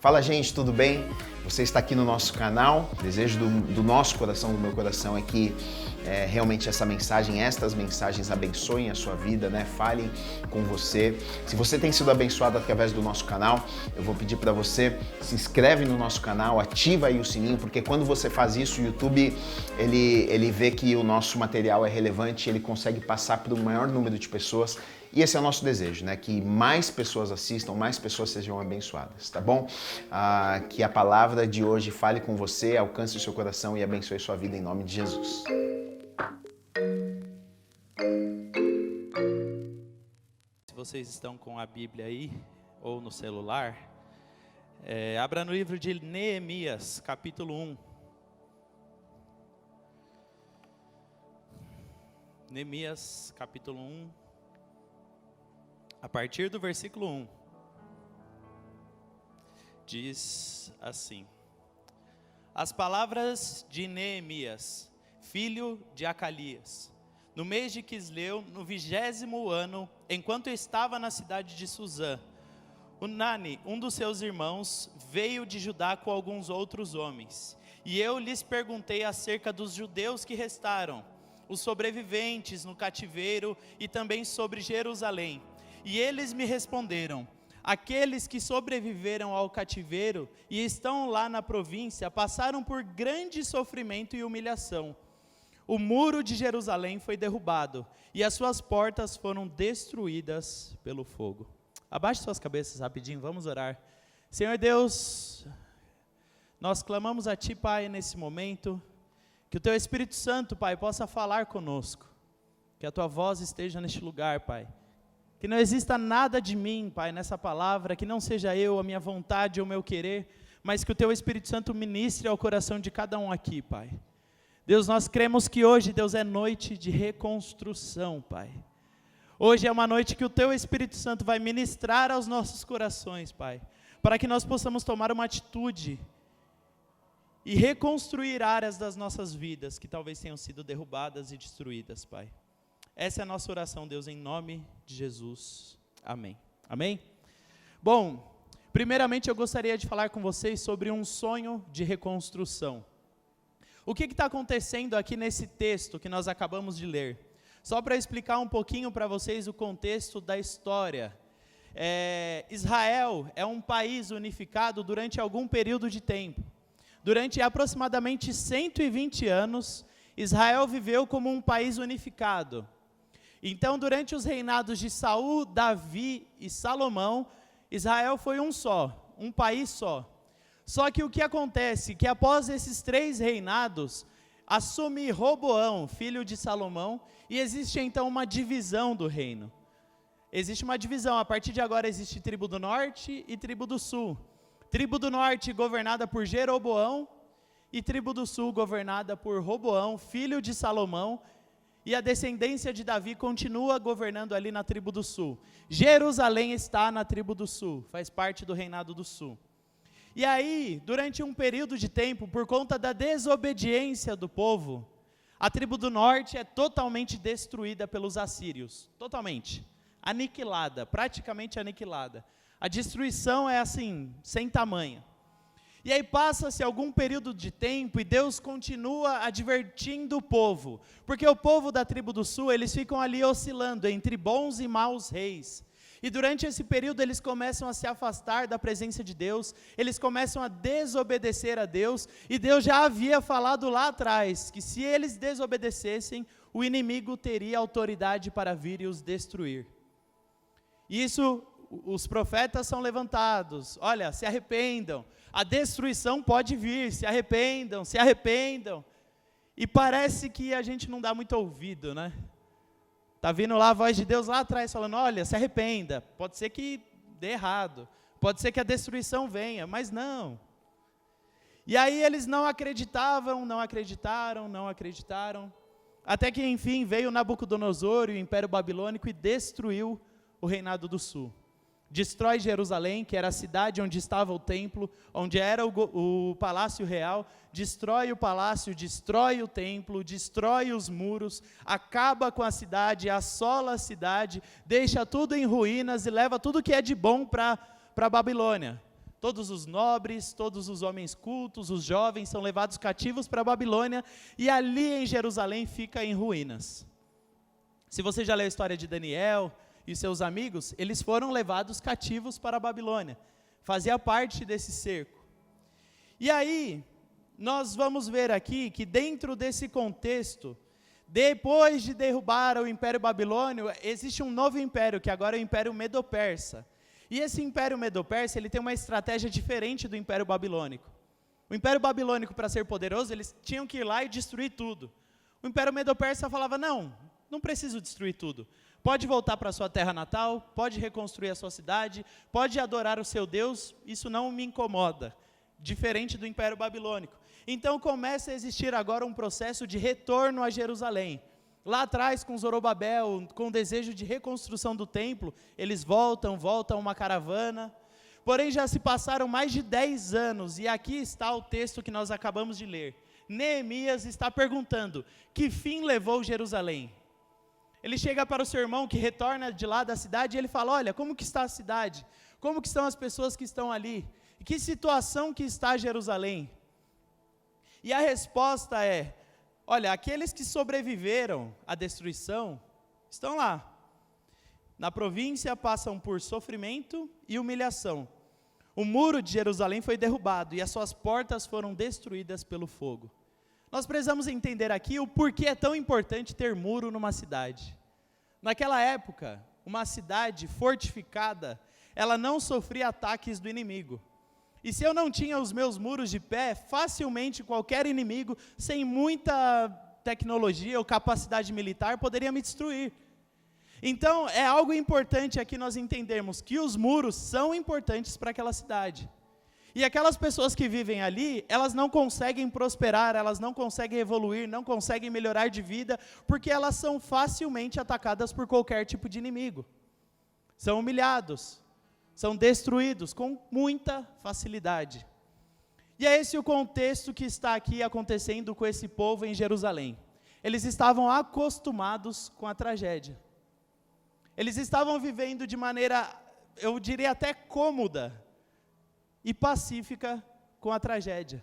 Fala, gente, tudo bem? Você está aqui no nosso canal. O desejo do nosso coração, do meu coração, é que realmente estas mensagens abençoem a sua vida, né? Falem com você. Se você tem sido abençoado através do nosso canal, eu vou pedir para você, se inscreve no nosso canal, ativa aí o sininho, porque quando você faz isso, o YouTube, ele vê que o nosso material é relevante, ele consegue passar para o maior número de pessoas. E esse é o nosso desejo, né? Que mais pessoas assistam, mais pessoas sejam abençoadas, tá bom? Que a palavra de hoje fale com você, alcance o seu coração e abençoe sua vida em nome de Jesus. Se vocês estão com a Bíblia aí, ou no celular, abra no livro de Neemias, capítulo 1. Neemias, capítulo 1. A partir do versículo 1, diz assim: As palavras de Neemias, filho de Acalias, no mês de Quisleu, no 20º ano, enquanto estava na cidade de Suzã, Unani, um dos seus irmãos, veio de Judá com alguns outros homens, e eu lhes perguntei acerca dos judeus que restaram, os sobreviventes no cativeiro e também sobre Jerusalém. E eles me responderam: aqueles que sobreviveram ao cativeiro e estão lá na província passaram por grande sofrimento e humilhação. O muro de Jerusalém foi derrubado e as suas portas foram destruídas pelo fogo. Abaixe suas cabeças rapidinho, vamos orar. Senhor Deus, nós clamamos a Ti, Pai, nesse momento, que o Teu Espírito Santo, Pai, possa falar conosco, que a Tua voz esteja neste lugar, Pai. Que não exista nada de mim, Pai, nessa palavra, que não seja eu, a minha vontade ou o meu querer, mas que o Teu Espírito Santo ministre ao coração de cada um aqui, Pai. Deus, nós cremos que hoje, Deus, é noite de reconstrução, Pai. Hoje é uma noite que o Teu Espírito Santo vai ministrar aos nossos corações, Pai, para que nós possamos tomar uma atitude e reconstruir áreas das nossas vidas que talvez tenham sido derrubadas e destruídas, Pai. Essa é a nossa oração, Deus, em nome de Jesus. Amém. Amém? Bom, primeiramente eu gostaria de falar com vocês sobre um sonho de reconstrução. O que está acontecendo aqui nesse texto que nós acabamos de ler? Só para explicar um pouquinho para vocês o contexto da história. Israel é um país unificado durante algum período de tempo. Durante aproximadamente 120 anos, Israel viveu como um país unificado. Então, durante os reinados de Saul, Davi e Salomão, Israel foi um país só. Só que o que acontece? Que após esses 3 reinados, assume Roboão, filho de Salomão, e existe então uma divisão do reino. Existe uma divisão, a partir de agora existe tribo do norte e tribo do sul. Tribo do norte governada por Jeroboão, e tribo do sul governada por Roboão, filho de Salomão, e a descendência de Davi continua governando ali na tribo do sul. Jerusalém está na tribo do sul, faz parte do reinado do sul. E aí, durante um período de tempo, por conta da desobediência do povo, a tribo do norte é totalmente destruída pelos assírios, totalmente, aniquilada, praticamente aniquilada. A destruição é assim, sem tamanho. E aí passa-se algum período de tempo e Deus continua advertindo o povo, porque o povo da tribo do sul, eles ficam ali oscilando entre bons e maus reis. E durante esse período eles começam a se afastar da presença de Deus, eles começam a desobedecer a Deus, e Deus já havia falado lá atrás, que se eles desobedecessem, o inimigo teria autoridade para vir e os destruir. Isso, os profetas são levantados, olha, se arrependam, a destruição pode vir, se arrependam, e parece que a gente não dá muito ouvido, né? Está vindo lá a voz de Deus lá atrás, falando, olha, se arrependa, pode ser que dê errado, pode ser que a destruição venha, mas não. E aí eles não acreditavam, até que enfim veio Nabucodonosor e o Império Babilônico e destruiu o reinado do sul. Destrói Jerusalém, que era a cidade onde estava o templo, onde era o palácio real, destrói o palácio, destrói o templo, destrói os muros, acaba com a cidade, assola a cidade, deixa tudo em ruínas e leva tudo que é de bom para a Babilônia, Todos os nobres, todos os homens cultos, os jovens são levados cativos para a Babilônia, e ali em Jerusalém fica em ruínas. Se você já leu a história de Daniel e seus amigos, eles foram levados cativos para a Babilônia, fazia parte desse cerco. E aí, nós vamos ver aqui que dentro desse contexto, depois de derrubar o Império Babilônio, existe um novo império, que agora é o Império Medo-Persa. E esse Império Medo-Persa, ele tem uma estratégia diferente do Império Babilônico. O Império Babilônico, para ser poderoso, eles tinham que ir lá e destruir tudo. O Império Medo-Persa falava, não preciso destruir tudo. Pode voltar para a sua terra natal, pode reconstruir a sua cidade, pode adorar o seu Deus, isso não me incomoda. Diferente do Império Babilônico. Então começa a existir agora um processo de retorno a Jerusalém. Lá atrás, com Zorobabel, com o desejo de reconstrução do templo, eles voltam uma caravana. Porém, já se passaram mais de 10 anos, e aqui está o texto que nós acabamos de ler. Neemias está perguntando, que fim levou Jerusalém? Ele chega para o seu irmão que retorna de lá da cidade, e ele fala, olha, como que está a cidade? Como que estão as pessoas que estão ali? Que situação que está Jerusalém? E a resposta é, olha, aqueles que sobreviveram à destruição, estão lá. Na província passam por sofrimento e humilhação. O muro de Jerusalém foi derrubado e as suas portas foram destruídas pelo fogo. Nós precisamos entender aqui o porquê é tão importante ter muro numa cidade. Naquela época, uma cidade fortificada, ela não sofria ataques do inimigo. E se eu não tinha os meus muros de pé, facilmente qualquer inimigo, sem muita tecnologia ou capacidade militar, poderia me destruir. Então, é algo importante aqui nós entendermos que os muros são importantes para aquela cidade. E aquelas pessoas que vivem ali, elas não conseguem prosperar, elas não conseguem evoluir, não conseguem melhorar de vida, porque elas são facilmente atacadas por qualquer tipo de inimigo. São humilhados. São destruídos com muita facilidade. E é esse o contexto que está aqui acontecendo com esse povo em Jerusalém. Eles estavam acostumados com a tragédia. Eles estavam vivendo de maneira, eu diria até cômoda e pacífica com a tragédia.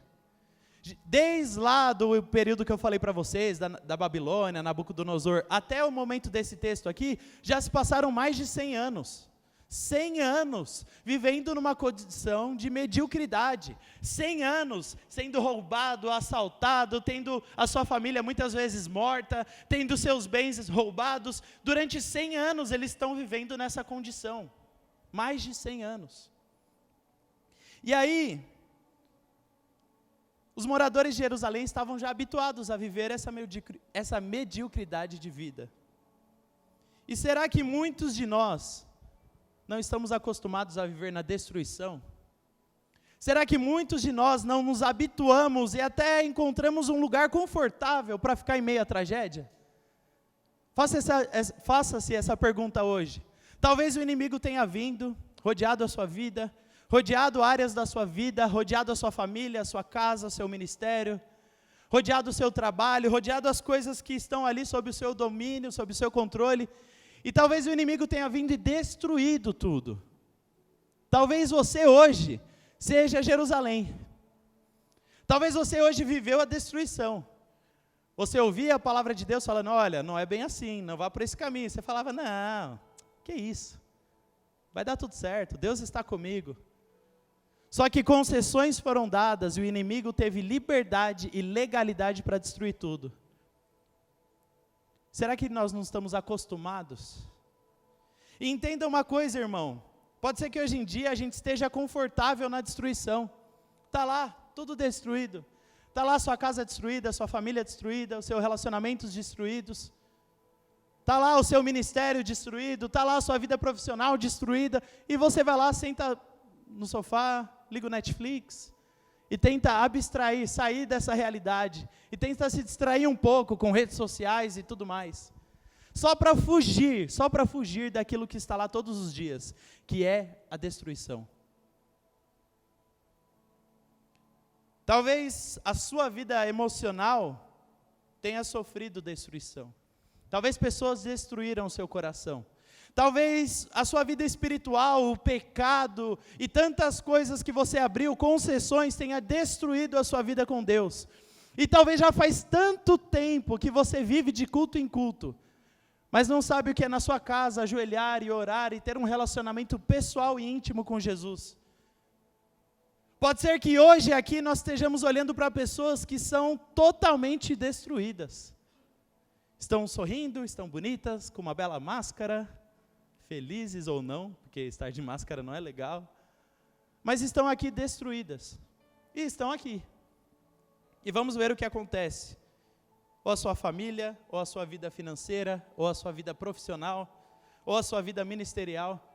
Desde lá do período que eu falei para vocês, da Babilônia, Nabucodonosor, até o momento desse texto aqui, já se passaram mais de 100 anos. 100 anos vivendo numa condição de mediocridade, 100 anos sendo roubado, assaltado, tendo a sua família muitas vezes morta, tendo seus bens roubados. Durante 100 anos eles estão vivendo nessa condição, mais de 100 anos. E aí, os moradores de Jerusalém estavam já habituados a viver essa mediocridade de vida. E será que muitos de nós não estamos acostumados a viver na destruição? Será que muitos de nós não nos habituamos e até encontramos um lugar confortável para ficar em meio à tragédia? Faça-se essa pergunta hoje. Talvez o inimigo tenha vindo, rodeado a sua vida, rodeado áreas da sua vida, rodeado a sua família, a sua casa, o seu ministério, rodeado o seu trabalho, rodeado as coisas que estão ali sob o seu domínio, sob o seu controle. E talvez o inimigo tenha vindo e destruído tudo. Talvez você hoje seja Jerusalém. Talvez você hoje viveu a destruição. Você ouvia a palavra de Deus falando, olha, não é bem assim, não vá por esse caminho. Você falava, não, que isso? Vai dar tudo certo, Deus está comigo. Só que concessões foram dadas e o inimigo teve liberdade e legalidade para destruir tudo. Será que nós não estamos acostumados? E entenda uma coisa, irmão. Pode ser que hoje em dia a gente esteja confortável na destruição. Está lá, tudo destruído. Está lá a sua casa destruída, a sua família destruída, os seus relacionamentos destruídos. Está lá o seu ministério destruído, está lá a sua vida profissional destruída. E você vai lá, senta no sofá, liga o Netflix e tenta abstrair, sair dessa realidade, e tenta se distrair um pouco com redes sociais e tudo mais, só para fugir daquilo que está lá todos os dias, que é a destruição. Talvez a sua vida emocional tenha sofrido destruição, talvez pessoas destruíram o seu coração, Talvez a sua vida espiritual, o pecado e tantas coisas que você abriu, concessões, tenha destruído a sua vida com Deus. E talvez já faz tanto tempo que você vive de culto em culto, mas não sabe o que é na sua casa, ajoelhar e orar e ter um relacionamento pessoal e íntimo com Jesus. Pode ser que hoje aqui nós estejamos olhando para pessoas que são totalmente destruídas. Estão sorrindo, estão bonitas, com uma bela máscara, felizes ou não, porque estar de máscara não é legal, mas estão aqui destruídas. E estão aqui. E vamos ver o que acontece. Ou a sua família, ou a sua vida financeira, ou a sua vida profissional, ou a sua vida ministerial.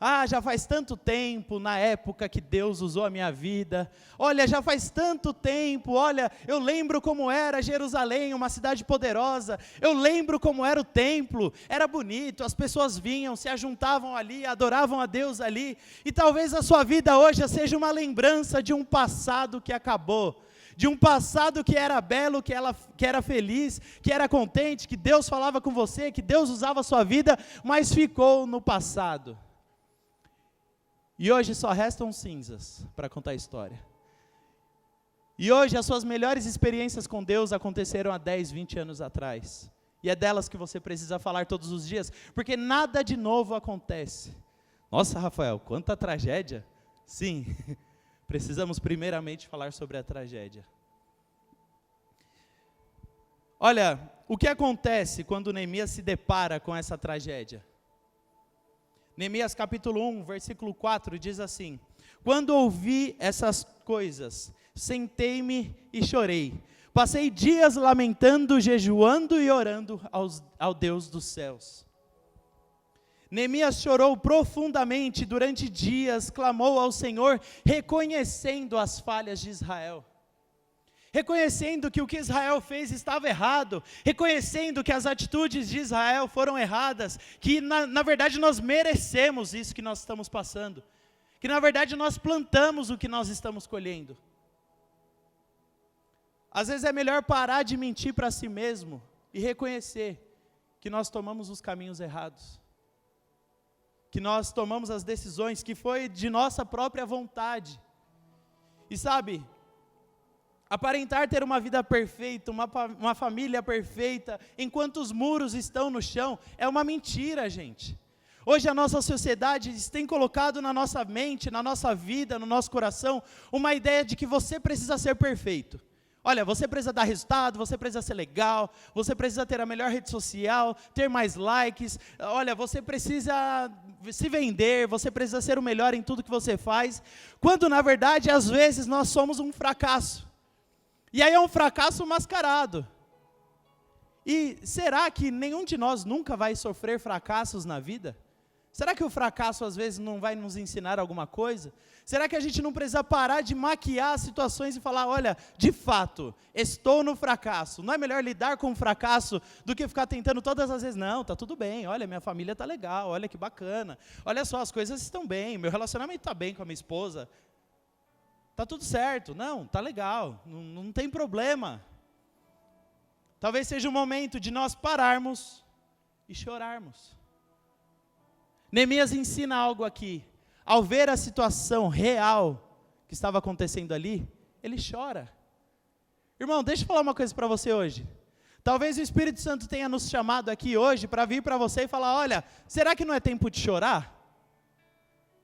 Ah, já faz tanto tempo, na época que Deus usou a minha vida. Olha, já faz tanto tempo, olha, eu lembro como era Jerusalém, uma cidade poderosa. Eu lembro como era o templo, era bonito, as pessoas vinham, se ajuntavam ali, adoravam a Deus ali. E talvez a sua vida hoje seja uma lembrança de um passado que acabou. De um passado que era belo, que era feliz, que era contente, que Deus falava com você, que Deus usava a sua vida, mas ficou no passado. E hoje só restam cinzas para contar a história. E hoje as suas melhores experiências com Deus aconteceram há 10, 20 anos atrás. E é delas que você precisa falar todos os dias, porque nada de novo acontece. Nossa, Rafael, quanta tragédia. Sim, precisamos primeiramente falar sobre a tragédia. Olha, o que acontece quando Neemias se depara com essa tragédia? Neemias capítulo 1, versículo 4 diz assim: quando ouvi essas coisas, sentei-me e chorei. Passei dias lamentando, jejuando e orando ao Deus dos céus. Neemias chorou profundamente durante dias, clamou ao Senhor, reconhecendo as falhas de Israel. Reconhecendo que o que Israel fez estava errado, reconhecendo que as atitudes de Israel foram erradas, que na verdade nós merecemos isso que nós estamos passando, que na verdade nós plantamos o que nós estamos colhendo. Às vezes é melhor parar de mentir para si mesmo e reconhecer que nós tomamos os caminhos errados, que nós tomamos as decisões que foi de nossa própria vontade. E sabe, aparentar ter uma vida perfeita, uma família perfeita, enquanto os muros estão no chão, é uma mentira, gente. Hoje a nossa sociedade tem colocado na nossa mente, na nossa vida, no nosso coração, uma ideia de que você precisa ser perfeito. Olha, você precisa dar resultado, você precisa ser legal, você precisa ter a melhor rede social, ter mais likes, olha, você precisa se vender, você precisa ser o melhor em tudo que você faz, quando na verdade às vezes nós somos um fracasso. E aí é um fracasso mascarado. E será que nenhum de nós nunca vai sofrer fracassos na vida? Será que o fracasso às vezes não vai nos ensinar alguma coisa? Será que a gente não precisa parar de maquiar as situações e falar, olha, de fato, estou no fracasso. Não é melhor lidar com o fracasso do que ficar tentando todas as vezes, não, está tudo bem, olha, minha família está legal, olha que bacana. Olha só, as coisas estão bem, meu relacionamento está bem com a minha esposa. Está tudo certo, não, está legal, não tem problema. Talvez seja o momento de nós pararmos e chorarmos. Neemias ensina algo aqui. Ao ver a situação real que estava acontecendo ali, ele chora. Irmão, deixa eu falar uma coisa para você hoje. Talvez o Espírito Santo tenha nos chamado aqui hoje para vir para você e falar, olha, será que não é tempo de chorar?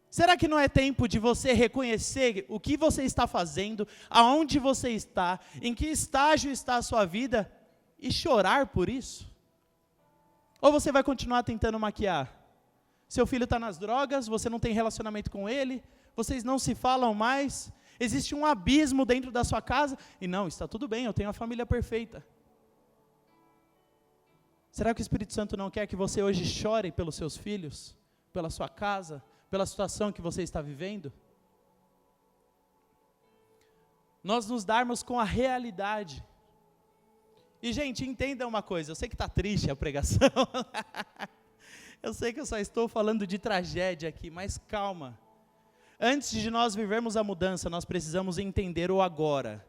Será que não é tempo de você reconhecer o que você está fazendo, aonde você está, em que estágio está a sua vida e chorar por isso? Ou você vai continuar tentando maquiar? Seu filho está nas drogas, você não tem relacionamento com ele, vocês não se falam mais, existe um abismo dentro da sua casa, e não, está tudo bem, eu tenho a família perfeita. Será que o Espírito Santo não quer que você hoje chore pelos seus filhos, pela sua casa, pela situação que você está vivendo? Nós nos darmos com a realidade. E gente, entenda uma coisa, eu sei que está triste a pregação, eu sei que eu só estou falando de tragédia aqui, mas calma. Antes de nós vivermos a mudança, nós precisamos entender o agora.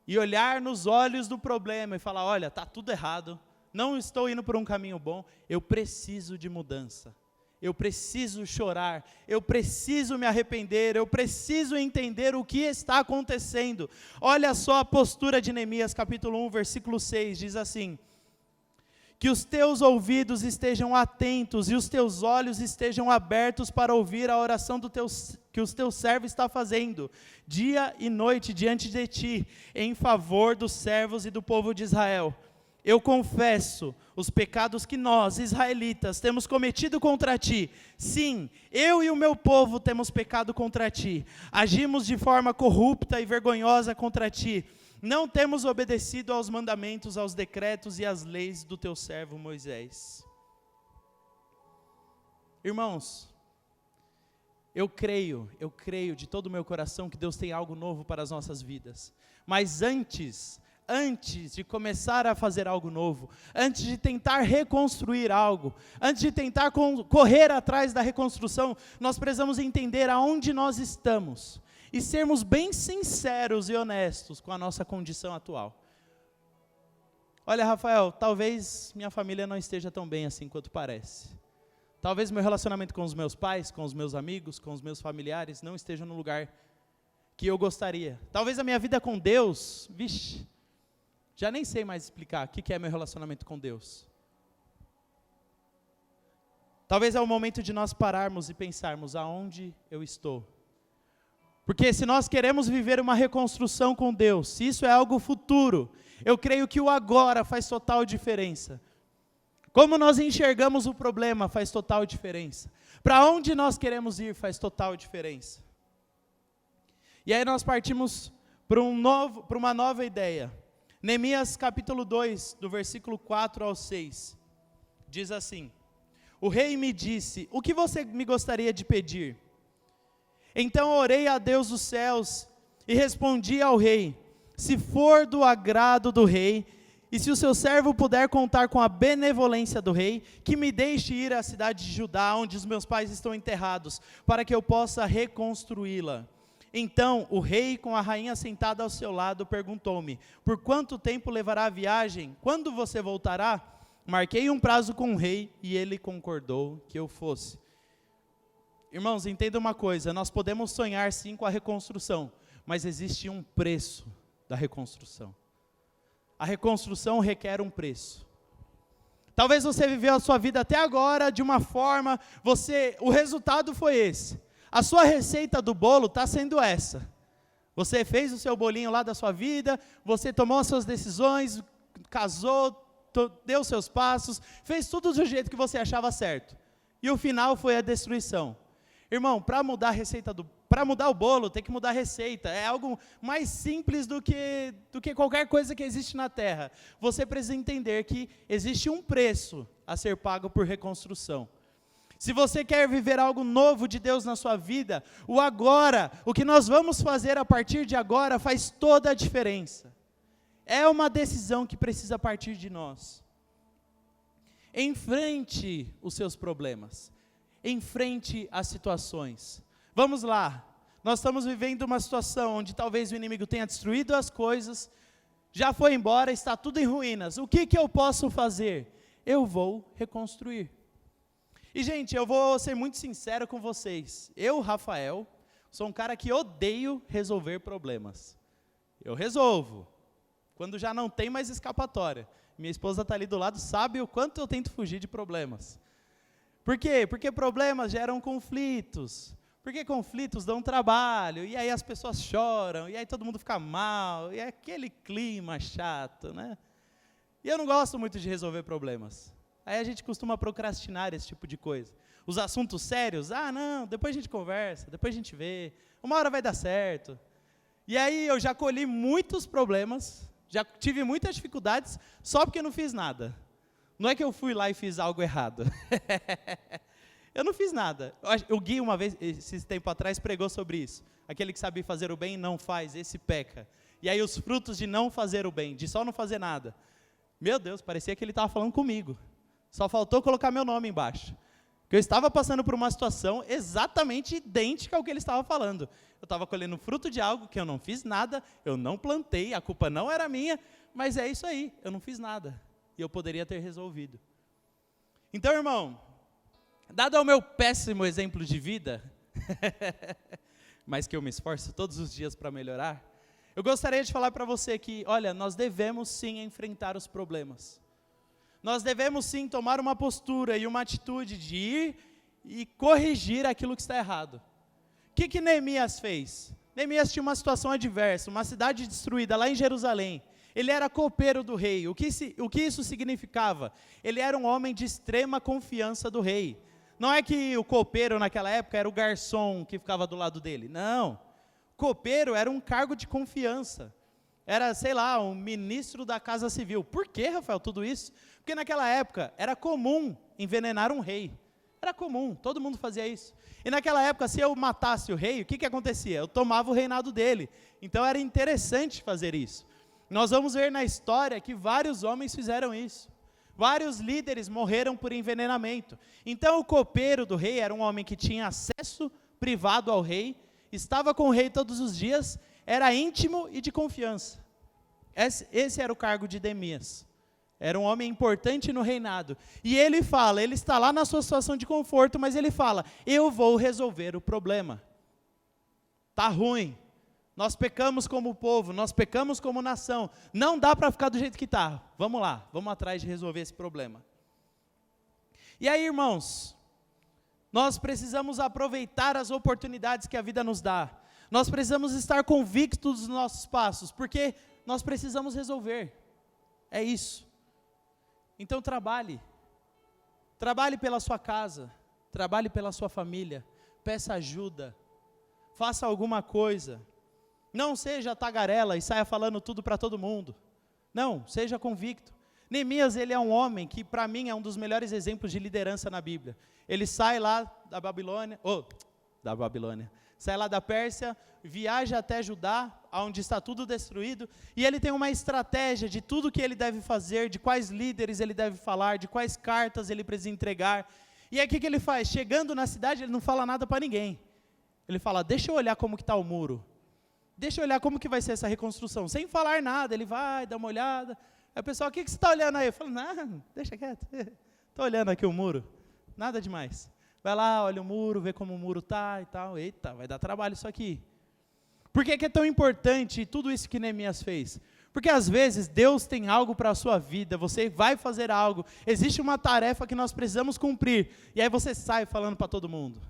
E olhar nos olhos do problema e falar, olha, está tudo errado, não estou indo por um caminho bom, eu preciso de mudança. Eu preciso chorar, eu preciso me arrepender, eu preciso entender o que está acontecendo. Olha só a postura de Neemias, capítulo 1, versículo 6, diz assim: que os teus ouvidos estejam atentos e os teus olhos estejam abertos para ouvir a oração que os teus servos está fazendo, dia e noite diante de ti, em favor dos servos e do povo de Israel. Eu confesso os pecados que nós, israelitas, temos cometido contra ti. Sim, eu e o meu povo temos pecado contra ti. Agimos de forma corrupta e vergonhosa contra ti. Não temos obedecido aos mandamentos, aos decretos e às leis do teu servo Moisés. Irmãos, eu creio de todo o meu coração que Deus tem algo novo para as nossas vidas. Mas antes de começar a fazer algo novo, antes de tentar reconstruir algo, antes de tentar correr atrás da reconstrução, nós precisamos entender aonde nós estamos e sermos bem sinceros e honestos com a nossa condição atual. Olha, Rafael, talvez minha família não esteja tão bem assim quanto parece. Talvez meu relacionamento com os meus pais, com os meus amigos, com os meus familiares não esteja no lugar que eu gostaria. Talvez a minha vida com Deus, já nem sei mais explicar o que é meu relacionamento com Deus. Talvez é o momento de nós pararmos e pensarmos aonde eu estou. Porque se nós queremos viver uma reconstrução com Deus, se isso é algo futuro, eu creio que o agora faz total diferença. Como nós enxergamos o problema faz total diferença. Para onde nós queremos ir faz total diferença. E aí nós partimos para uma nova ideia. Neemias capítulo 2, do versículo 4 ao 6, diz assim: o rei me disse, o que você me gostaria de pedir? Então orei a Deus dos céus e respondi ao rei, se for do agrado do rei, e se o seu servo puder contar com a benevolência do rei, que me deixe ir à cidade de Judá, onde os meus pais estão enterrados, para que eu possa reconstruí-la. Então o rei, com a rainha sentada ao seu lado, perguntou-me, por quanto tempo levará a viagem? Quando você voltará? Marquei um prazo com o rei e ele concordou que eu fosse. Irmãos, entenda uma coisa, nós podemos sonhar sim com a reconstrução, mas existe um preço da reconstrução. A reconstrução requer um preço. Talvez você viveu a sua vida até agora de uma forma, o resultado foi esse. A sua receita do bolo está sendo essa. Você fez o seu bolinho lá da sua vida, você tomou as suas decisões, casou, deu seus passos, fez tudo do jeito que você achava certo. E o final foi a destruição. Irmão, para mudar o bolo, tem que mudar a receita. É algo mais simples do que qualquer coisa que existe na terra. Você precisa entender que existe um preço a ser pago por reconstrução. Se você quer viver algo novo de Deus na sua vida, o agora, o que nós vamos fazer a partir de agora faz toda a diferença. É uma decisão que precisa partir de nós. Enfrente os seus problemas. Enfrente as situações. Vamos lá. Nós estamos vivendo uma situação onde talvez o inimigo tenha destruído as coisas, já foi embora, está tudo em ruínas. O que eu posso fazer? Eu vou reconstruir. E, gente, eu vou ser muito sincero com vocês. Eu, Rafael, sou um cara que odeio resolver problemas. Eu resolvo, quando já não tem mais escapatória. Minha esposa está ali do lado, sabe o quanto eu tento fugir de problemas. Por quê? Porque problemas geram conflitos. Porque conflitos dão trabalho, e aí as pessoas choram, e aí todo mundo fica mal, e é aquele clima chato, né? E eu não gosto muito de resolver problemas. Aí a gente costuma procrastinar esse tipo de coisa. Os assuntos sérios, não, depois a gente conversa, depois a gente vê, uma hora vai dar certo. E aí eu já colhi muitos problemas, já tive muitas dificuldades, só porque eu não fiz nada. Não é que eu fui lá e fiz algo errado. Eu não fiz nada. O Gui, uma vez, esse tempo atrás, pregou sobre isso. Aquele que sabe fazer o bem não faz, esse peca. E aí os frutos de não fazer o bem, de só não fazer nada. Meu Deus, parecia que ele estava falando comigo. Só faltou colocar meu nome embaixo. Porque eu estava passando por uma situação exatamente idêntica ao que ele estava falando. Eu estava colhendo fruto de algo que eu não fiz nada, eu não plantei, a culpa não era minha, mas é isso aí, eu não fiz nada. e eu poderia ter resolvido. Então, irmão, dado ao meu péssimo exemplo de vida, mas que eu me esforço todos os dias para melhorar, eu gostaria de falar para você que, olha, nós devemos sim enfrentar os problemas. Nós devemos sim tomar uma postura e uma atitude de ir e corrigir aquilo que está errado. O que Neemias fez? Neemias tinha uma situação adversa, uma cidade destruída lá em Jerusalém. Ele era copeiro do rei. O que isso significava? Ele era um homem de extrema confiança do rei. Não é que o copeiro naquela época era o garçom que ficava do lado dele. Não. Copeiro era um cargo de confiança. Era, sei lá, um ministro da Casa Civil. Por que, Rafael, tudo isso? Porque naquela época era comum envenenar um rei. Era comum, todo mundo fazia isso. E naquela época, se eu matasse o rei, o que acontecia? Eu tomava o reinado dele. Então era interessante fazer isso. Nós vamos ver na história que vários homens fizeram isso. Vários líderes morreram por envenenamento. Então o copeiro do rei era um homem que tinha acesso privado ao rei, estava com o rei todos os dias, era íntimo e de confiança. Esse era o cargo de Neemias. Era um homem importante no reinado. E ele fala, ele está lá na sua situação de conforto, mas ele fala, eu vou resolver o problema. Está ruim. Nós pecamos como povo, nós pecamos como nação. Não dá para ficar do jeito que está. Vamos lá, vamos atrás de resolver esse problema. E aí, irmãos, nós precisamos aproveitar as oportunidades que a vida nos dá. Nós precisamos estar convictos dos nossos passos, porque nós precisamos resolver. É isso. Então trabalhe pela sua casa, trabalhe pela sua família, peça ajuda, faça alguma coisa, não seja tagarela e saia falando tudo para todo mundo, não, seja convicto. Neemias, ele é um homem que para mim é um dos melhores exemplos de liderança na Bíblia. Ele sai lá da Babilônia, sai lá da Pérsia, viaja até Judá, onde está tudo destruído, e ele tem uma estratégia de tudo que ele deve fazer, de quais líderes ele deve falar, de quais cartas ele precisa entregar. E aí o que ele faz? Chegando na cidade, ele não fala nada para ninguém. Ele fala, deixa eu olhar como que está o muro, deixa eu olhar como que vai ser essa reconstrução, sem falar nada. Ele vai, dá uma olhada, aí o pessoal, o que você está olhando aí? Eu falo, não, deixa quieto, estou olhando aqui o muro, nada demais. Vai lá, olha o muro, vê como o muro está e tal. Eita, vai dar trabalho isso aqui. Por que é tão importante tudo isso que Neemias fez? Porque às vezes Deus tem algo para a sua vida, você vai fazer algo, existe uma tarefa que nós precisamos cumprir, e aí você sai falando para todo mundo.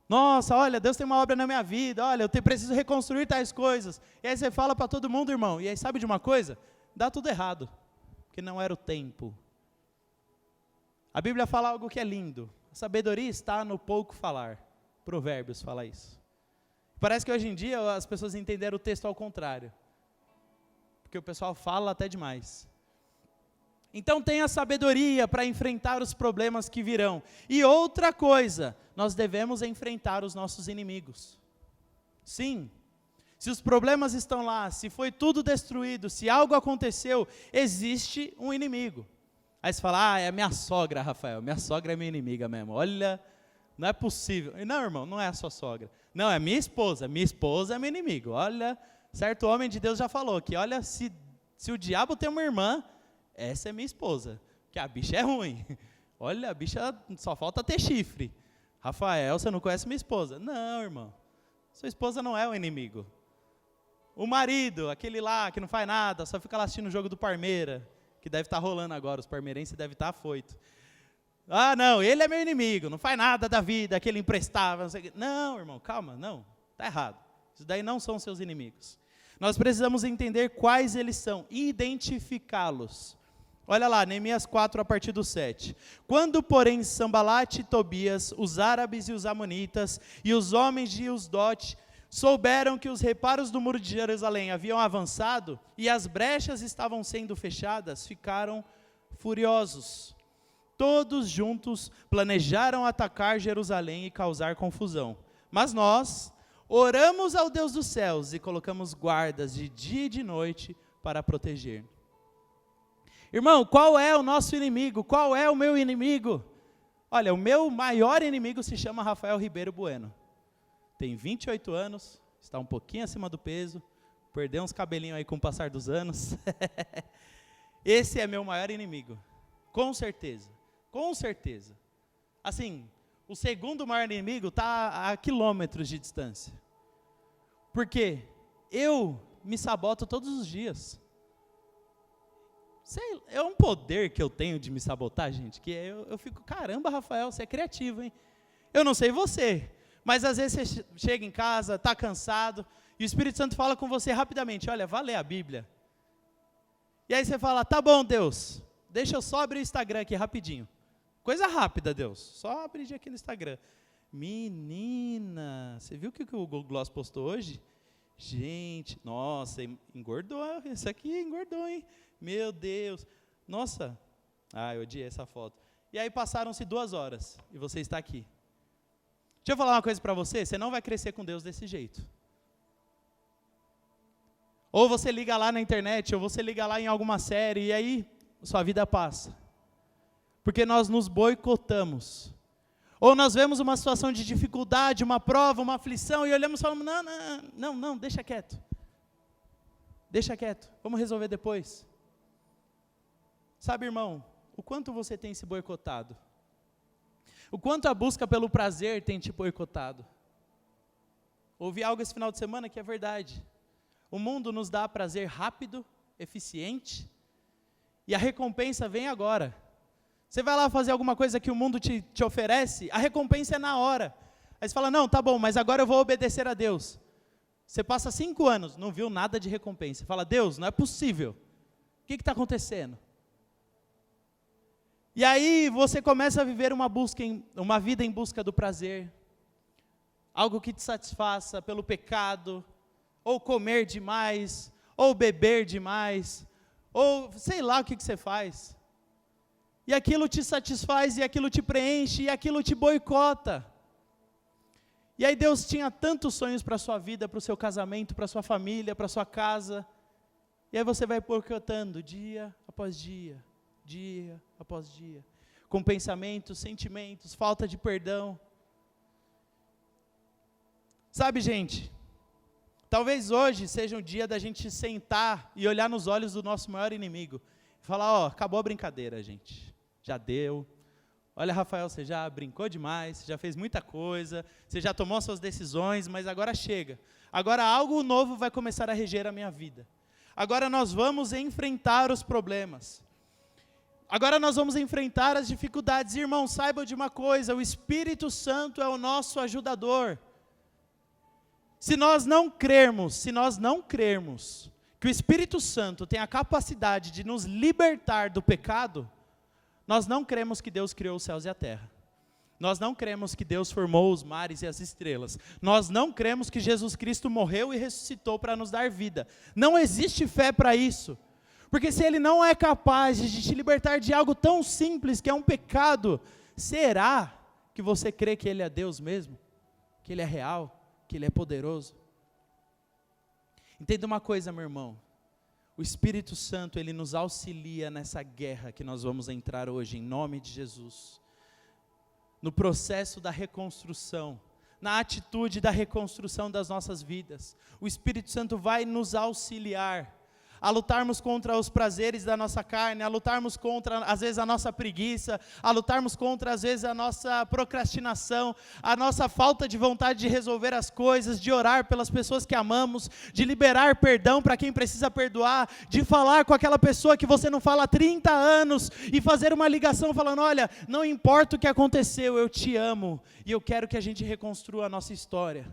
Nossa, olha, Deus tem uma obra na minha vida, olha, eu preciso reconstruir tais coisas. E aí você fala para todo mundo, irmão, e aí sabe de uma coisa? Dá tudo errado, porque não era o tempo. A Bíblia fala algo que é lindo. A sabedoria está no pouco falar. Provérbios fala isso. Parece que hoje em dia as pessoas entenderam o texto ao contrário. Porque o pessoal fala até demais. Então tenha sabedoria para enfrentar os problemas que virão. E outra coisa, nós devemos enfrentar os nossos inimigos. Sim, se os problemas estão lá, se foi tudo destruído, se algo aconteceu, existe um inimigo. Aí você fala, é a minha sogra, Rafael, minha sogra é minha inimiga mesmo, olha, não é possível. Não, irmão, não é a sua sogra. Não, é minha esposa é meu inimigo. Olha, certo homem de Deus já falou que, olha, se o diabo tem uma irmã, essa é minha esposa, que a bicha é ruim. Olha, a bicha só falta ter chifre. Rafael, você não conhece minha esposa? Não, irmão, sua esposa não é o inimigo. O marido, aquele lá que não faz nada, só fica lá assistindo o jogo do Parmeira, que deve estar rolando agora, os parmeirenses devem estar afoitos. Ah, não, ele é meu inimigo, não faz nada da vida, aquele imprestável, não sei o quê. Não, irmão, calma, não, está errado. Isso daí não são seus inimigos. Nós precisamos entender quais eles são, identificá-los. Olha lá, Neemias 4, a partir do 7. Quando, porém, Sambalate e Tobias, os árabes e os amonitas, e os homens de Usdote, souberam que os reparos do muro de Jerusalém haviam avançado e as brechas estavam sendo fechadas, ficaram furiosos. Todos juntos planejaram atacar Jerusalém e causar confusão. Mas nós oramos ao Deus dos céus e colocamos guardas de dia e de noite para proteger. Irmão, qual é o nosso inimigo? Qual é o meu inimigo? Olha, o meu maior inimigo se chama Rafael Ribeiro Bueno. Tem 28 anos, está um pouquinho acima do peso, perdeu uns cabelinhos aí com o passar dos anos. Esse é meu maior inimigo, com certeza, com certeza. Assim, o segundo maior inimigo está a quilômetros de distância. Por quê? Eu me saboto todos os dias. É um poder que eu tenho de me sabotar, gente, que eu fico, caramba, Rafael, você é criativo, hein? Eu não sei você, mas às vezes você chega em casa, está cansado, e o Espírito Santo fala com você rapidamente, olha, vá ler a Bíblia. E aí você fala, tá bom, Deus, deixa eu só abrir o Instagram aqui rapidinho. Coisa rápida, Deus, só abrir aqui no Instagram. Menina, você viu o que o Google Gloss postou hoje? Gente, nossa, engordou, isso aqui engordou, hein? Meu Deus, nossa, eu odiei essa foto. E aí passaram-se 2 horas, e você está aqui. Deixa eu falar uma coisa para você, você não vai crescer com Deus desse jeito. Ou você liga lá na internet, ou você liga lá em alguma série, e aí sua vida passa. Porque nós nos boicotamos. Ou nós vemos uma situação de dificuldade, uma prova, uma aflição, e olhamos e falamos, não, deixa quieto. Deixa quieto, vamos resolver depois. Sabe, irmão, o quanto você tem se boicotado? O quanto a busca pelo prazer tem te boicotado? Ouvi algo esse final de semana que é verdade. O mundo nos dá prazer rápido, eficiente, e a recompensa vem agora. Você vai lá fazer alguma coisa que o mundo te oferece, a recompensa é na hora. Aí você fala, não, tá bom, mas agora eu vou obedecer a Deus. Você passa 5 anos, não viu nada de recompensa. Você fala, Deus, não é possível. O que está acontecendo? E aí você começa a viver uma vida em busca do prazer. Algo que te satisfaça pelo pecado, ou comer demais, ou beber demais, ou sei lá o que você faz. E aquilo te satisfaz, e aquilo te preenche, e aquilo te boicota. E aí Deus tinha tantos sonhos para a sua vida, para o seu casamento, para a sua família, para a sua casa. E aí você vai boicotando dia após dia, dia após dia. Com pensamentos, sentimentos, falta de perdão. Sabe, gente, talvez hoje seja um dia da gente sentar e olhar nos olhos do nosso maior inimigo. E falar, acabou a brincadeira, gente. Já deu. Olha, Rafael, você já brincou demais, você já fez muita coisa, você já tomou suas decisões, mas agora chega. Agora algo novo vai começar a reger a minha vida. Agora nós vamos enfrentar os problemas. Agora nós vamos enfrentar as dificuldades. Irmão, saiba de uma coisa, o Espírito Santo é o nosso ajudador. Se nós não crermos que o Espírito Santo tem a capacidade de nos libertar do pecado, nós não cremos que Deus criou os céus e a terra. Nós não cremos que Deus formou os mares e as estrelas. Nós não cremos que Jesus Cristo morreu e ressuscitou para nos dar vida. Não existe fé para isso. Porque se Ele não é capaz de te libertar de algo tão simples que é um pecado, será que você crê que Ele é Deus mesmo? Que Ele é real? Que Ele é poderoso? Entenda uma coisa, meu irmão. O Espírito Santo, Ele nos auxilia nessa guerra que nós vamos entrar hoje, em nome de Jesus. No processo da reconstrução, na atitude da reconstrução das nossas vidas. O Espírito Santo vai nos auxiliar a lutarmos contra os prazeres da nossa carne, a lutarmos contra, às vezes, a nossa preguiça, a lutarmos contra, às vezes, a nossa procrastinação, a nossa falta de vontade de resolver as coisas, de orar pelas pessoas que amamos, de liberar perdão para quem precisa perdoar, de falar com aquela pessoa que você não fala há 30 anos, e fazer uma ligação falando, olha, não importa o que aconteceu, eu te amo, e eu quero que a gente reconstrua a nossa história.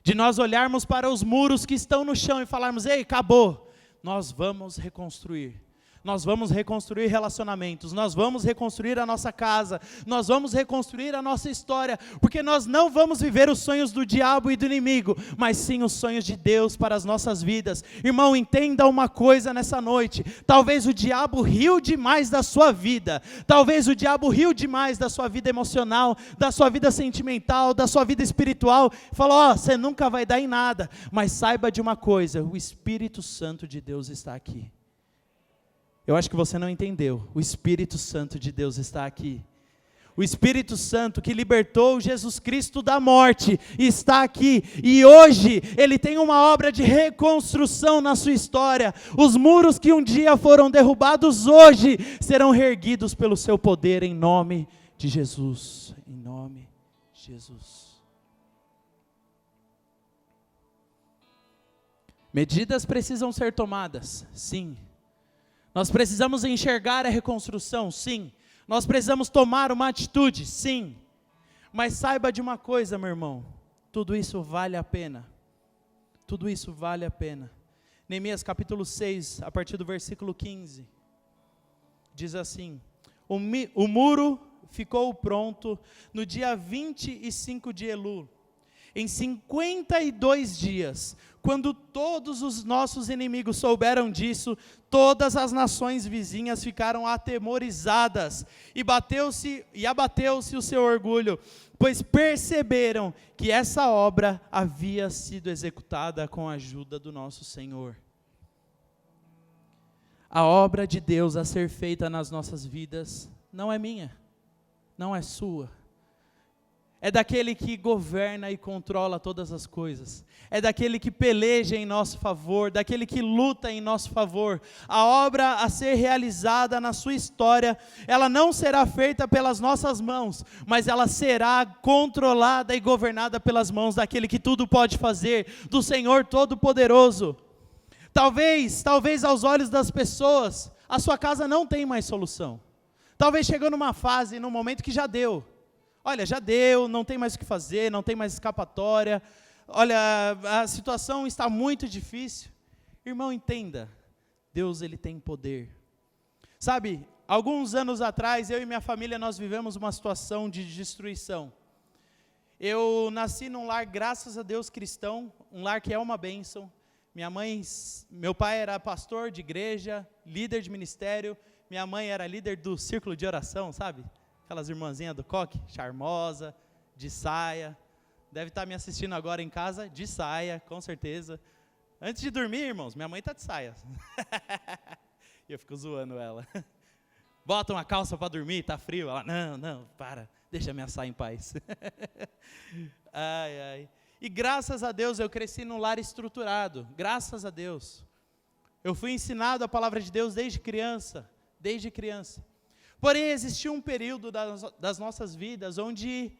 De nós olharmos para os muros que estão no chão e falarmos, ei, acabou, nós vamos reconstruir. Nós vamos reconstruir relacionamentos, nós vamos reconstruir a nossa casa, nós vamos reconstruir a nossa história, porque nós não vamos viver os sonhos do diabo e do inimigo, mas sim os sonhos de Deus para as nossas vidas. Irmão, entenda uma coisa nessa noite, talvez o diabo riu demais da sua vida, talvez o diabo riu demais da sua vida emocional, da sua vida sentimental, da sua vida espiritual, falou, você nunca vai dar em nada, mas saiba de uma coisa, o Espírito Santo de Deus está aqui. Eu acho que você não entendeu. O Espírito Santo de Deus está aqui. O Espírito Santo que libertou Jesus Cristo da morte está aqui, e hoje Ele tem uma obra de reconstrução na sua história. Os muros que um dia foram derrubados hoje serão reerguidos pelo seu poder, em nome de Jesus. Em nome de Jesus. Medidas precisam ser tomadas, sim. Nós precisamos enxergar a reconstrução, sim. Nós precisamos tomar uma atitude, sim. Mas saiba de uma coisa, meu irmão, tudo isso vale a pena. Tudo isso vale a pena. Neemias capítulo 6, a partir do versículo 15, diz assim: o muro ficou pronto no dia 25 de Elul, em 52 dias, quando todos os nossos inimigos souberam disso, todas as nações vizinhas ficaram atemorizadas, e abateu-se o seu orgulho, pois perceberam que essa obra havia sido executada com a ajuda do nosso Senhor. A obra de Deus a ser feita nas nossas vidas não é minha, não é sua. É daquele que governa e controla todas as coisas. É daquele que peleja em nosso favor, daquele que luta em nosso favor. A obra a ser realizada na sua história, ela não será feita pelas nossas mãos, mas ela será controlada e governada pelas mãos daquele que tudo pode fazer, do Senhor Todo-Poderoso. Talvez aos olhos das pessoas, a sua casa não tem mais solução. Talvez chegou numa fase, num momento que já deu. Olha, já deu, não tem mais o que fazer, não tem mais escapatória. Olha, a situação está muito difícil. Irmão, entenda, Deus, Ele tem poder. Sabe, alguns anos atrás, eu e minha família, nós vivemos uma situação de destruição. Eu nasci num lar, graças a Deus, cristão, um lar que é uma bênção. Meu pai era pastor de igreja, líder de ministério. Minha mãe era líder do círculo de oração, sabe? Aquelas irmãzinhas do coque, charmosa, de saia. Deve estar me assistindo agora em casa, de saia, com certeza. Antes de dormir, irmãos, minha mãe está de saia. E eu fico zoando ela. Bota uma calça para dormir, está frio. Ela, não, para, deixa minha saia em paz. Ai. E graças a Deus eu cresci num lar estruturado, graças a Deus. Eu fui ensinado a palavra de Deus desde criança. Porém, existiu um período das nossas vidas onde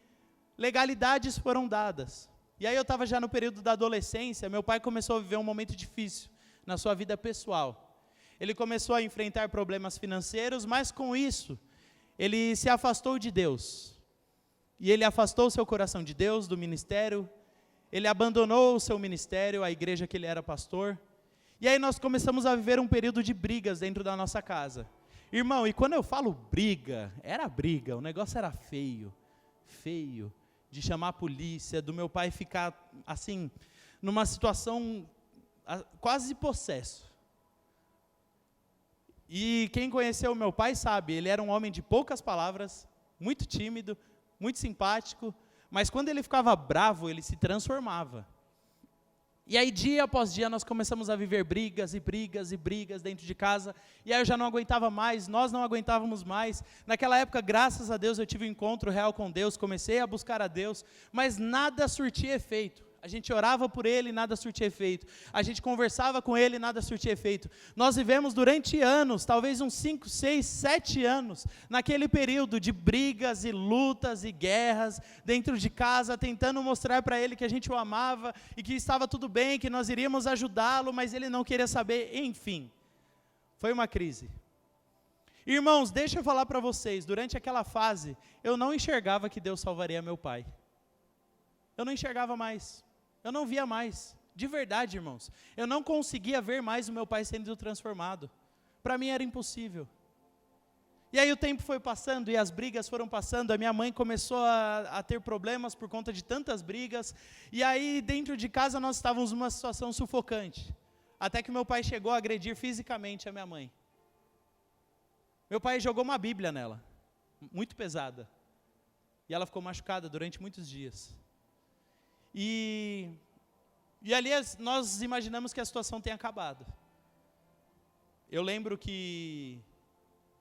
legalidades foram dadas. E aí eu estava já no período da adolescência, meu pai começou a viver um momento difícil na sua vida pessoal. Ele começou a enfrentar problemas financeiros, mas com isso, ele se afastou de Deus. E ele afastou seu coração de Deus, do ministério. Ele abandonou o seu ministério, a igreja que ele era pastor. E aí nós começamos a viver um período de brigas dentro da nossa casa. Irmão, e quando eu falo briga, o negócio era feio, de chamar a polícia, do meu pai ficar, assim, numa situação quase possesso. E quem conheceu o meu pai sabe, ele era um homem de poucas palavras, muito tímido, muito simpático, mas quando ele ficava bravo, ele se transformava. E aí, dia após dia, nós começamos a viver brigas dentro de casa, e aí eu já não aguentava mais, nós não aguentávamos mais. Naquela época, graças a Deus, eu tive um encontro real com Deus, comecei a buscar a Deus, mas nada surtia efeito. A gente orava por ele, nada surtia efeito. A gente conversava com ele, nada surtia efeito. Nós vivemos durante anos, talvez uns 5, 6, 7 anos, naquele período de brigas e lutas e guerras dentro de casa, tentando mostrar para ele que a gente o amava e que estava tudo bem, que nós iríamos ajudá-lo, mas ele não queria saber, enfim. Foi uma crise. Irmãos, deixa eu falar para vocês, durante aquela fase, eu não enxergava que Deus salvaria meu pai. Eu não enxergava mais. Eu não via mais, de verdade, irmãos. Eu não conseguia ver mais o meu pai sendo transformado. Para mim era impossível. E aí o tempo foi passando e as brigas foram passando. A minha mãe começou a ter problemas por conta de tantas brigas. E aí dentro de casa nós estávamos numa situação sufocante. Até que meu pai chegou a agredir fisicamente a minha mãe. Meu pai jogou uma Bíblia nela, muito pesada. E ela ficou machucada durante muitos dias. E ali nós imaginamos que a situação tenha acabado. Eu lembro que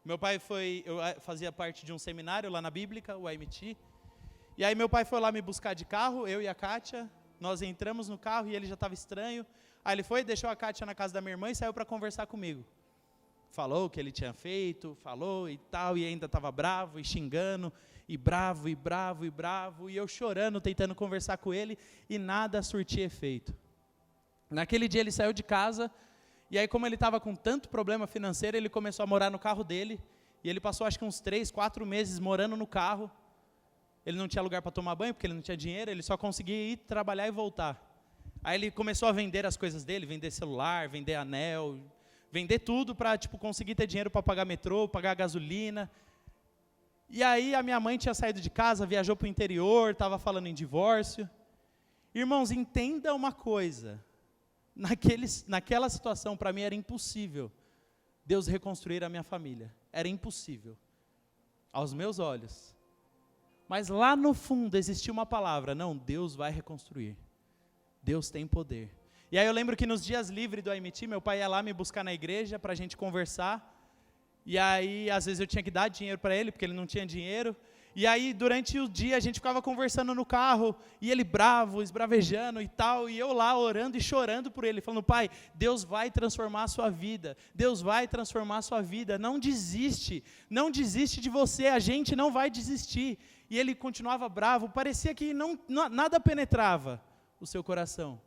Meu pai eu fazia parte de um seminário lá na Bíblica, o AMT. E aí meu pai foi lá me buscar de carro, eu e a Kátia. Nós entramos no carro e ele já estava estranho. Aí ele foi, deixou a Kátia na casa da minha irmã e saiu para conversar comigo. Falou o que ele tinha feito, falou e tal, e ainda estava bravo e xingando, e bravo, e bravo, e bravo. E eu chorando, tentando conversar com ele, e nada surtia efeito. Naquele dia ele saiu de casa, e aí como ele estava com tanto problema financeiro, ele começou a morar no carro dele, e ele passou acho que uns 3, 4 meses morando no carro. Ele não tinha lugar para tomar banho, porque ele não tinha dinheiro, ele só conseguia ir trabalhar e voltar. Aí ele começou a vender as coisas dele, vender celular, vender anel, vender tudo para conseguir ter dinheiro para pagar metrô, pagar gasolina. E aí a minha mãe tinha saído de casa, viajou para o interior, estava falando em divórcio. Irmãos, entenda uma coisa, naquela situação para mim era impossível Deus reconstruir a minha família. Era impossível, aos meus olhos. Mas lá no fundo existia uma palavra, não, Deus vai reconstruir. Deus tem poder. E aí eu lembro que nos dias livres do AMT, meu pai ia lá me buscar na igreja para a gente conversar. E aí, às vezes eu tinha que dar dinheiro para ele, porque ele não tinha dinheiro. E aí, durante o dia, a gente ficava conversando no carro, e ele bravo, esbravejando e tal, e eu lá orando e chorando por ele, falando, pai, Deus vai transformar a sua vida, Deus vai transformar a sua vida, não desiste de você, a gente não vai desistir. E ele continuava bravo, parecia que nada penetrava o seu coração.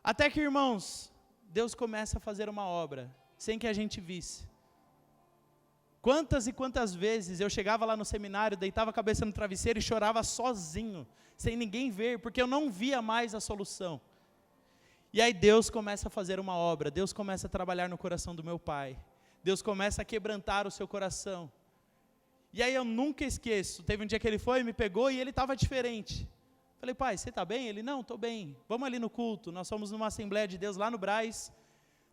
Até que, irmãos, Deus começa a fazer uma obra, sem que a gente visse. Quantas e quantas vezes eu chegava lá no seminário, deitava a cabeça no travesseiro e chorava sozinho, sem ninguém ver, porque eu não via mais a solução. E aí Deus começa a fazer uma obra, Deus começa a trabalhar no coração do meu pai, Deus começa a quebrantar o seu coração. E aí eu nunca esqueço, teve um dia que ele foi, me pegou e ele estava diferente. Falei, pai, você está bem? Ele, não, estou bem. Vamos ali no culto. Nós fomos numa Assembleia de Deus lá no Brás.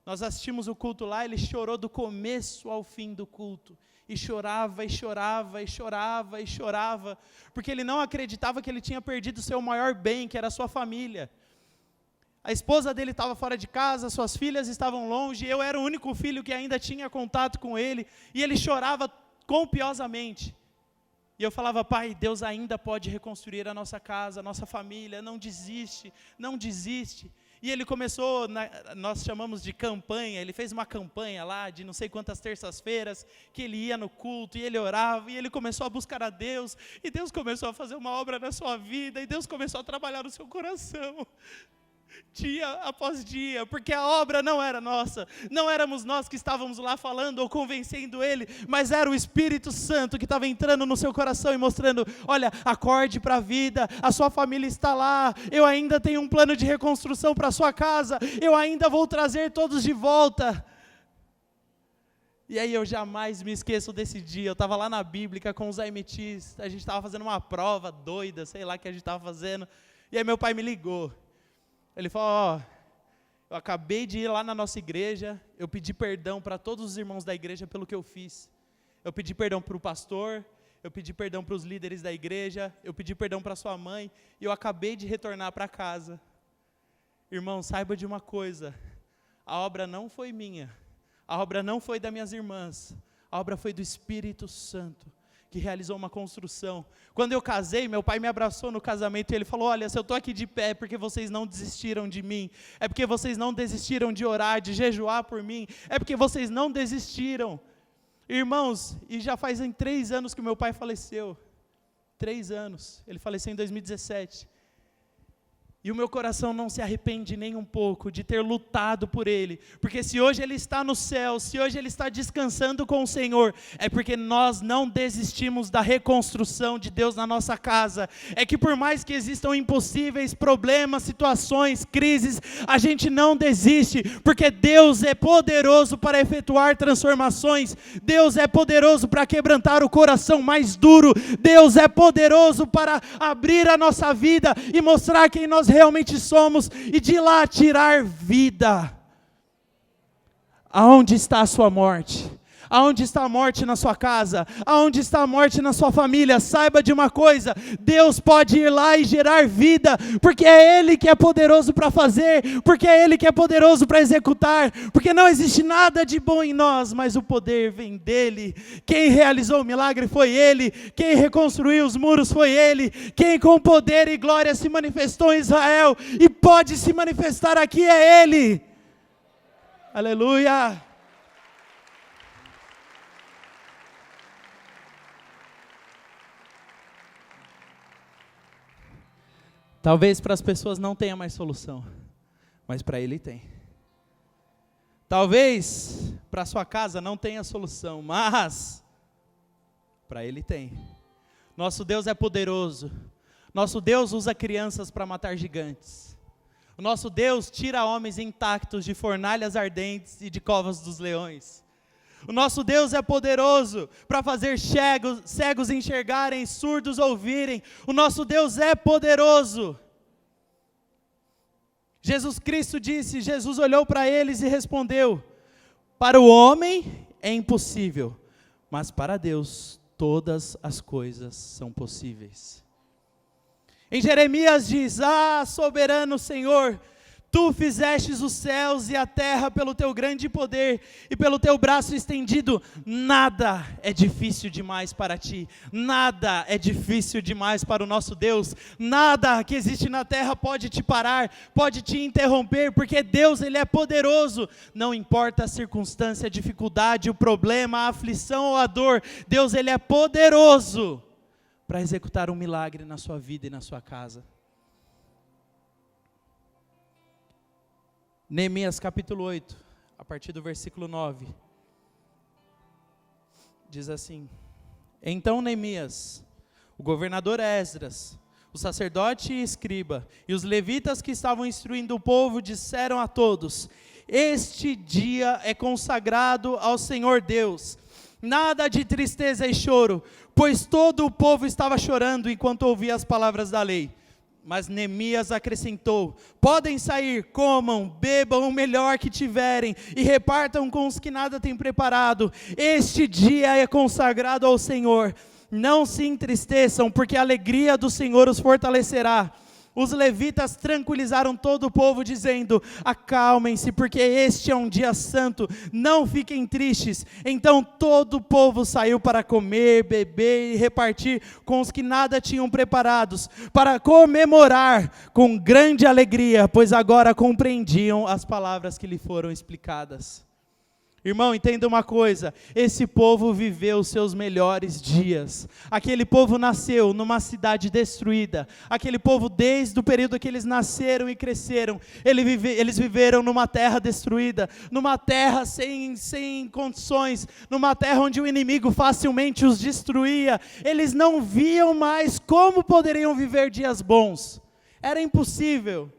Nós assistimos o culto lá, ele chorou do começo ao fim do culto. E chorava, e chorava, e chorava, e chorava. Porque ele não acreditava que ele tinha perdido o seu maior bem, que era a sua família. A esposa dele estava fora de casa, suas filhas estavam longe, eu era o único filho que ainda tinha contato com ele. E ele chorava copiosamente. E eu falava, pai, Deus ainda pode reconstruir a nossa casa, a nossa família, não desiste, não desiste. E ele começou, nós chamamos de campanha, ele fez uma campanha lá de não sei quantas terças-feiras, que ele ia no culto, e ele orava, e ele começou a buscar a Deus, e Deus começou a fazer uma obra na sua vida, e Deus começou a trabalhar no seu coração. Dia após dia, porque a obra não era nossa, não éramos nós que estávamos lá falando ou convencendo ele, mas era o Espírito Santo que estava entrando no seu coração e mostrando, olha, acorde para a vida, a sua família está lá, eu ainda tenho um plano de reconstrução para a sua casa, eu ainda vou trazer todos de volta. E aí eu jamais me esqueço desse dia, eu estava lá na Bíblica com os AMTs, a gente estava fazendo uma prova doida, sei lá o que a gente estava fazendo, e aí meu pai me ligou. Ele falou, eu acabei de ir lá na nossa igreja, eu pedi perdão para todos os irmãos da igreja pelo que eu fiz. Eu pedi perdão para o pastor, eu pedi perdão para os líderes da igreja, eu pedi perdão para sua mãe, e eu acabei de retornar para casa. Irmão, saiba de uma coisa, a obra não foi minha, a obra não foi das minhas irmãs, a obra foi do Espírito Santo, que realizou uma construção. Quando eu casei, meu pai me abraçou no casamento e ele falou, olha, se eu estou aqui de pé é porque vocês não desistiram de mim, é porque vocês não desistiram de orar, de jejuar por mim, é porque vocês não desistiram. Irmãos, e já fazem 3 anos que meu pai faleceu, 3 anos, ele faleceu em 2017, e o meu coração não se arrepende nem um pouco de ter lutado por ele, porque se hoje ele está no céu, se hoje ele está descansando com o Senhor, é porque nós não desistimos da reconstrução de Deus na nossa casa. É que por mais que existam impossíveis problemas, situações, crises, a gente não desiste, porque Deus é poderoso para efetuar transformações, Deus é poderoso para quebrantar o coração mais duro, Deus é poderoso para abrir a nossa vida e mostrar quem nós realmente somos, e de lá tirar vida. Aonde está a sua morte? Aonde está a morte na sua casa? Aonde está a morte na sua família? Saiba de uma coisa, Deus pode ir lá e gerar vida, porque é Ele que é poderoso para fazer, porque é Ele que é poderoso para executar, porque não existe nada de bom em nós, mas o poder vem dEle. Quem realizou o milagre foi Ele, quem reconstruiu os muros foi Ele, quem com poder e glória se manifestou em Israel e pode se manifestar aqui é Ele. Aleluia! Talvez para as pessoas não tenha mais solução, mas para Ele tem. Talvez para a sua casa não tenha solução, mas para Ele tem. Nosso Deus é poderoso. Nosso Deus usa crianças para matar gigantes. O nosso Deus tira homens intactos de fornalhas ardentes e de covas dos leões. O nosso Deus é poderoso para fazer cegos enxergarem, surdos ouvirem. O nosso Deus é poderoso. Jesus Cristo disse, Jesus olhou para eles e respondeu: para o homem é impossível, mas para Deus todas as coisas são possíveis. Em Jeremias diz: ah, soberano Senhor, Tu fizestes os céus e a terra pelo Teu grande poder e pelo Teu braço estendido. Nada é difícil demais para Ti, nada é difícil demais para o nosso Deus. Nada que existe na terra pode te parar, pode te interromper, porque Deus, Ele é poderoso. Não importa a circunstância, a dificuldade, o problema, a aflição ou a dor, Deus, Ele é poderoso para executar um milagre na sua vida e na sua casa. Neemias capítulo 8, a partir do versículo 9, diz assim: então Neemias, o governador Esdras, o sacerdote e escriba, e os levitas que estavam instruindo o povo, disseram a todos: este dia é consagrado ao Senhor Deus, nada de tristeza e choro, pois todo o povo estava chorando enquanto ouvia as palavras da lei. Mas Neemias acrescentou: podem sair, comam, bebam o melhor que tiverem e repartam com os que nada têm preparado. Este dia é consagrado ao Senhor. Não se entristeçam, porque a alegria do Senhor os fortalecerá. Os levitas tranquilizaram todo o povo, dizendo: acalmem-se, porque este é um dia santo, não fiquem tristes. Então todo o povo saiu para comer, beber e repartir com os que nada tinham preparados, para comemorar com grande alegria, pois agora compreendiam as palavras que lhe foram explicadas. Irmão, entenda uma coisa, esse povo viveu os seus melhores dias. Aquele povo nasceu numa cidade destruída. Aquele povo, desde o período que eles nasceram e cresceram, eles viveram numa terra destruída, numa terra sem condições, numa terra onde o inimigo facilmente os destruía. Eles não viam mais como poderiam viver dias bons. Era impossível.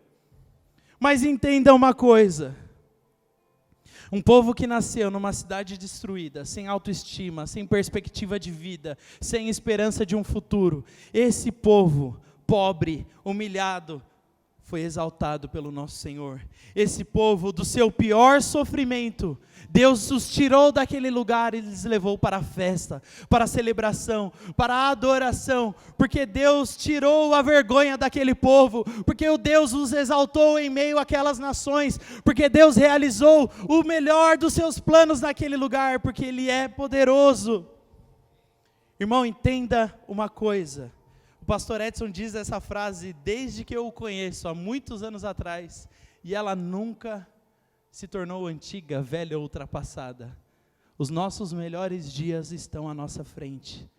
Mas entenda uma coisa: um povo que nasceu numa cidade destruída, sem autoestima, sem perspectiva de vida, sem esperança de um futuro, esse povo, pobre, humilhado, foi exaltado pelo nosso Senhor. Esse povo, do seu pior sofrimento, Deus os tirou daquele lugar e os levou para a festa, para a celebração, para a adoração, porque Deus tirou a vergonha daquele povo, porque o Deus os exaltou em meio àquelas nações, porque Deus realizou o melhor dos seus planos naquele lugar, porque Ele é poderoso. Irmão, entenda uma coisa, o pastor Edson diz essa frase desde que eu o conheço, há muitos anos atrás, e ela nunca se tornou antiga, velha ou ultrapassada. Os nossos melhores dias estão à nossa frente.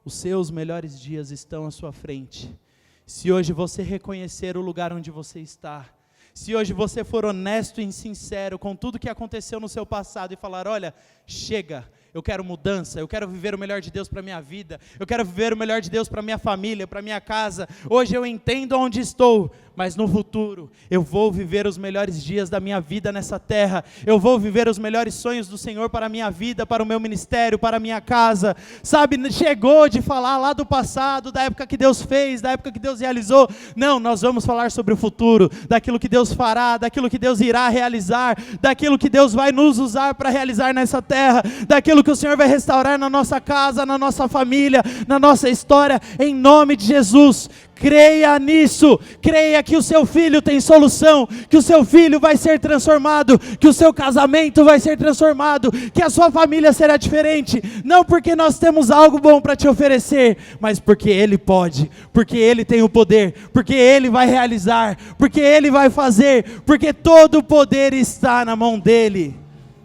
Os seus melhores dias estão à sua frente. Se hoje você reconhecer o lugar onde você está, se hoje você for honesto e sincero com tudo que aconteceu no seu passado e falar: olha, chega, eu quero mudança, eu quero viver o melhor de Deus para a minha vida, eu quero viver o melhor de Deus para a minha família, para a minha casa. Hoje eu entendo onde estou, mas no futuro eu vou viver os melhores dias da minha vida nessa terra, eu vou viver os melhores sonhos do Senhor para a minha vida, para o meu ministério, para a minha casa, sabe, chegou de falar lá do passado, da época que Deus fez, da época que Deus realizou, não, nós vamos falar sobre o futuro, daquilo que Deus fará, daquilo que Deus irá realizar, daquilo que Deus vai nos usar para realizar nessa terra, daquilo que o Senhor vai restaurar na nossa casa, na nossa família, na nossa história, em nome de Jesus. Creia nisso, creia que o seu filho tem solução, que o seu filho vai ser transformado, que o seu casamento vai ser transformado, que a sua família será diferente, não porque nós temos algo bom para te oferecer, mas porque Ele pode, porque Ele tem o poder, porque Ele vai realizar, porque Ele vai fazer, porque todo o poder está na mão dEle.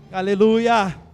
Aleluia!